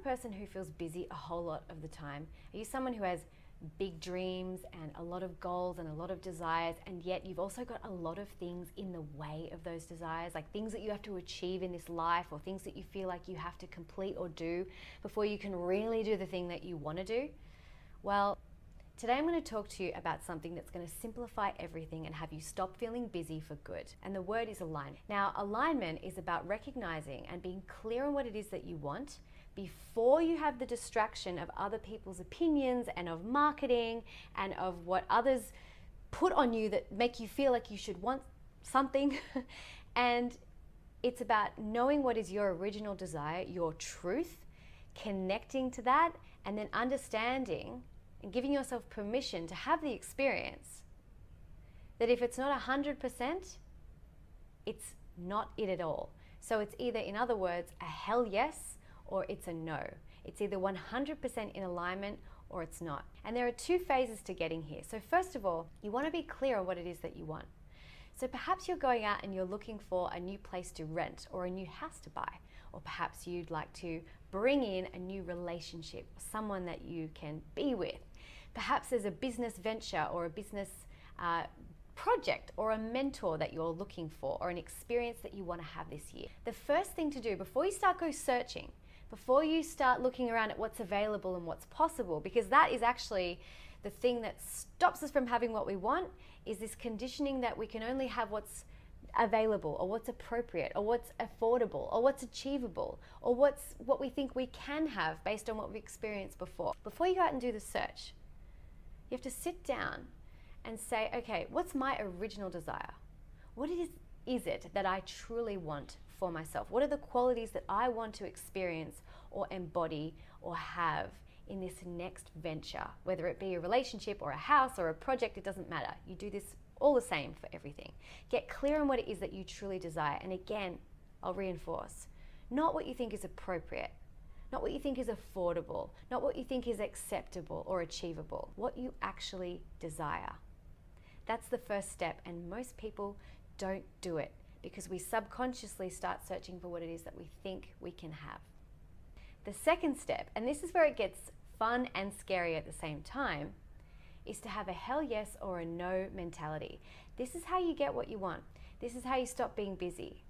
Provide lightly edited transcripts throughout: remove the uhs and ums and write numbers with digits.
person who feels busy a whole lot of the time? Are you someone who has big dreams and a lot of goals and a lot of desires, and yet you've also got a lot of things in the way of those desires, like things that you have to achieve in this life, or things that you feel like you have to complete or do before you can really do the thing that you want to do? Well, today I'm going to talk to you about something that's going to simplify everything and have you stop feeling busy for good. And the word is alignment. Now, alignment is about recognizing and being clear on what it is that you want before you have the distraction of other people's opinions and of marketing and of what others put on you that make you feel like you should want something. And it's about knowing what is your original desire, your truth, connecting to that, and then understanding and giving yourself permission to have the experience that if it's not 100%, it's not it at all. So it's either, in other words, a hell yes, or it's a no. It's either 100% in alignment or it's not. And there are two phases to getting here. So first of all, you want to be clear on what it is that you want. So perhaps you're going out and you're looking for a new place to rent or a new house to buy. Or perhaps you'd like to bring in a new relationship, someone that you can be with. Perhaps there's a business venture or a business project or a mentor that you're looking for, or an experience that you want to have this year. The first thing to do before you start searching, before you start looking around at what's available and what's possible, because that is actually the thing that stops us from having what we want, is this conditioning that we can only have what's available, or what's appropriate, or what's affordable, or what's achievable, or what we think we can have based on what we've experienced before. Before you go out and do the search, you have to sit down and say, okay, what's my original desire? What is it that I truly want for myself? What are the qualities that I want to experience or embody or have in this next venture? Whether it be a relationship or a house or a project, it doesn't matter. You do this all the same for everything. Get clear on what it is that you truly desire. And again, I'll reinforce, not what you think is appropriate, not what you think is affordable, not what you think is acceptable or achievable, what you actually desire. That's the first step, and most people don't do it because we subconsciously start searching for what it is that we think we can have. The second step, and this is where it gets fun and scary at the same time, is to have a hell yes or a no mentality. This is how you get what you want. This is how you stop being busy,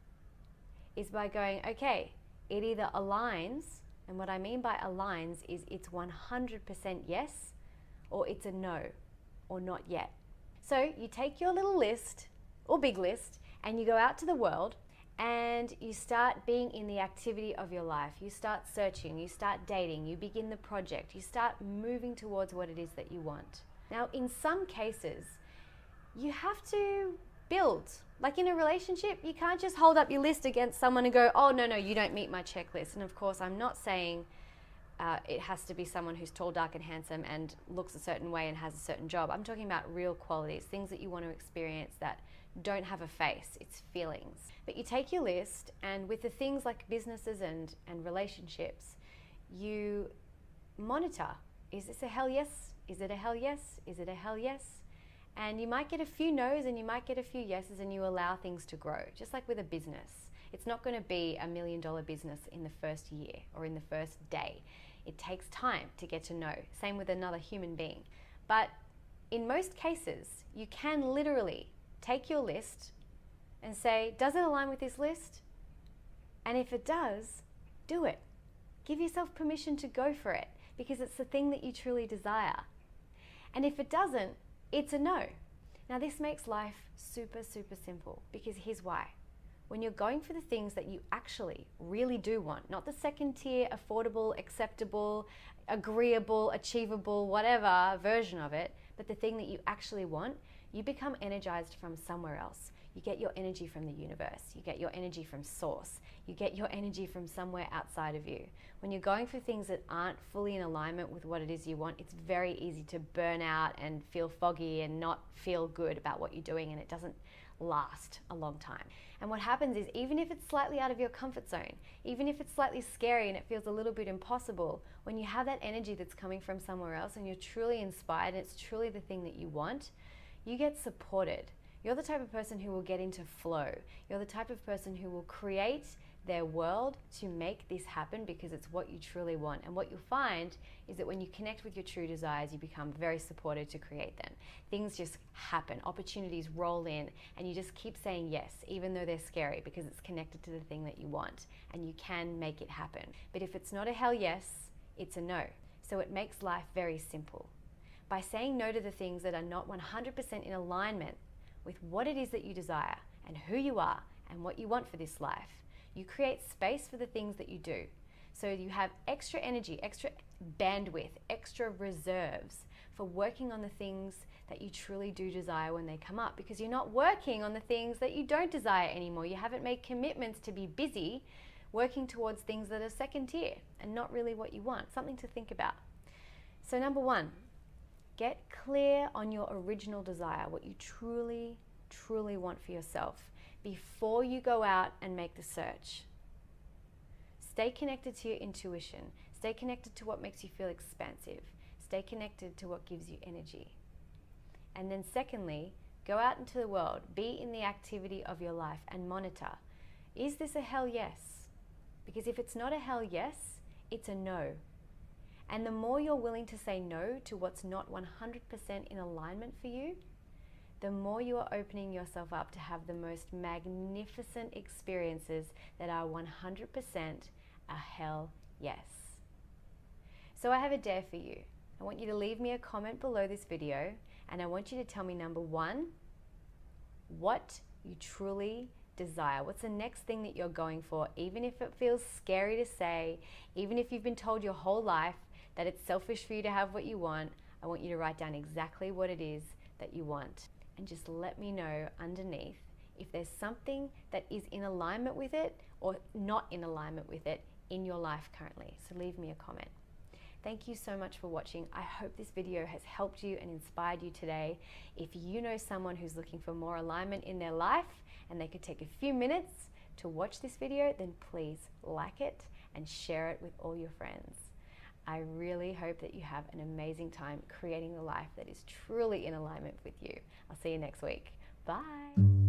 is by going, okay, it either aligns, and what I mean by aligns is it's 100% yes, or it's a no, or not yet. So you take your little list, or big list, and you go out to the world and you start being in the activity of your life. You start searching, you start dating, you begin the project, you start moving towards what it is that you want. Now, in some cases, you have to build. Like in a relationship, you can't just hold up your list against someone and go, oh, no, you don't meet my checklist. And of course, I'm not saying it has to be someone who's tall, dark, and handsome and looks a certain way and has a certain job. I'm talking about real qualities, things that you want to experience that don't have a face, it's feelings. But you take your list, and with the things like businesses and relationships, you monitor. Is this a hell yes? Is it a hell yes? Is it a hell yes? And you might get a few no's and you might get a few yeses, and you allow things to grow. Just like with a business. It's not going to be $1 million business in the first year or in the first day. It takes time to get to know. Same with another human being. But in most cases, you can literally take your list and say, does it align with this list? And if it does, do it. Give yourself permission to go for it, because it's the thing that you truly desire. And if it doesn't, it's a no. Now this makes life super, super simple, because here's why. When you're going for the things that you actually really do want, not the second tier, affordable, acceptable, agreeable, achievable, whatever version of it, but the thing that you actually want, you become energized from somewhere else. You get your energy from the universe. You get your energy from source. You get your energy from somewhere outside of you. When you're going for things that aren't fully in alignment with what it is you want, it's very easy to burn out and feel foggy and not feel good about what you're doing, and it doesn't last a long time. And what happens is, even if it's slightly out of your comfort zone, even if it's slightly scary and it feels a little bit impossible, when you have that energy that's coming from somewhere else and you're truly inspired and it's truly the thing that you want, you get supported. You're the type of person who will get into flow. You're the type of person who will create their world to make this happen because it's what you truly want. And what you'll find is that when you connect with your true desires, you become very supported to create them. Things just happen, opportunities roll in, and you just keep saying yes, even though they're scary, because it's connected to the thing that you want, and you can make it happen. But if it's not a hell yes, it's a no. So it makes life very simple. By saying no to the things that are not 100% in alignment with what it is that you desire and who you are and what you want for this life, you create space for the things that you do. So you have extra energy, extra bandwidth, extra reserves for working on the things that you truly do desire when they come up, because you're not working on the things that you don't desire anymore. You haven't made commitments to be busy working towards things that are second tier and not really what you want. Something to think about. So number one, get clear on your original desire, what you truly, truly want for yourself, before you go out and make the search. Stay connected to your intuition. Stay connected to what makes you feel expansive. Stay connected to what gives you energy. And then secondly, go out into the world, be in the activity of your life and monitor. Is this a hell yes? Because if it's not a hell yes, it's a no. And the more you're willing to say no to what's not 100% in alignment for you, the more you are opening yourself up to have the most magnificent experiences that are 100% a hell yes. So I have a dare for you. I want you to leave me a comment below this video, and I want you to tell me, number one, what you truly desire. What's the next thing that you're going for, even if it feels scary to say, even if you've been told your whole life that it's selfish for you to have what you want. I want you to write down exactly what it is that you want, and just let me know underneath if there's something that is in alignment with it or not in alignment with it in your life currently. So leave me a comment. Thank you so much for watching. I hope this video has helped you and inspired you today. If you know someone who's looking for more alignment in their life and they could take a few minutes to watch this video, then please like it and share it with all your friends. I really hope that you have an amazing time creating the life that is truly in alignment with you. I'll see you next week. Bye.